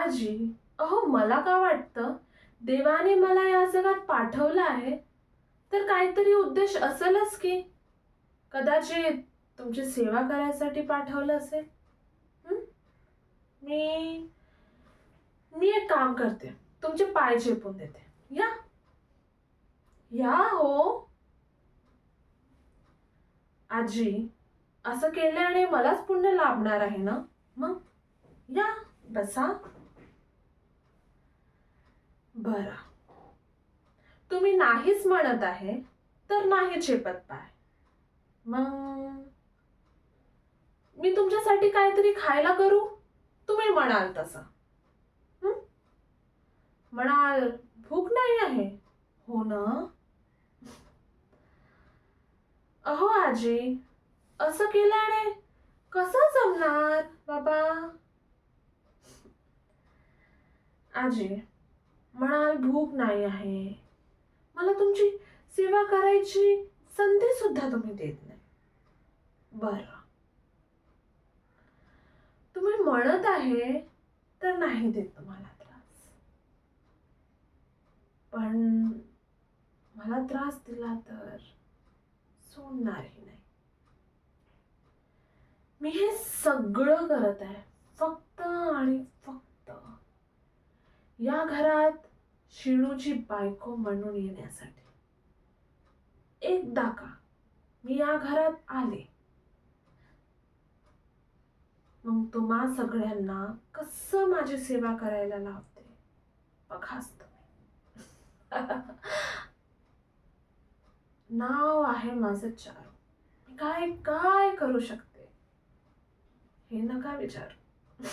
आजी, अहो मला का वाटतं, देवाने मला या जगात पाठवलं आहे, तर काहीतरी उद्देश असेलच की. कदाचित तुमची सेवा करायसाठी पाठवलं असेल. हं? मी मी एक काम करते. तुमचे पाय चेपून देते. या. या हो. आजी, असं केल्याने मलाच पुण्य लाभणार आहे ना? मग या, बसा. बरं. तुम्ही नाहीच म्हणत आहे, तर नाही चेपत पाय. मग मी तुमच्यासाठी काहीतरी खायला करू? तुम्ही म्हणाल तसं. हं? म्हणाल भूक नाही आहे. हो ना? अहो आजी, असं केल्याने कसं जमणार बाबा? आजी, म्हणाल भूक नाही आहे. मला तुमची सेवा करायची संधी सुद्धा तुम्ही देत नाही. बरं. तुम्ही म्हणत आहे तर नाही देत तुम्हाला त्रास. पण मला त्रास दिला तर सोडणारही नाही. मी हे सगळं करत आहे फक्त आणि फक्त या घरात शिणूची बायको म्हणून येण्यासाठी. एकदा का मी या घरात आले, मग तुम्हा सगळ्यांना कसं माझी सेवा करायला लावते बघाच तुम्ही. नाव आहे माझं चारू. मी काय काय करू शकते हे नका विचारू.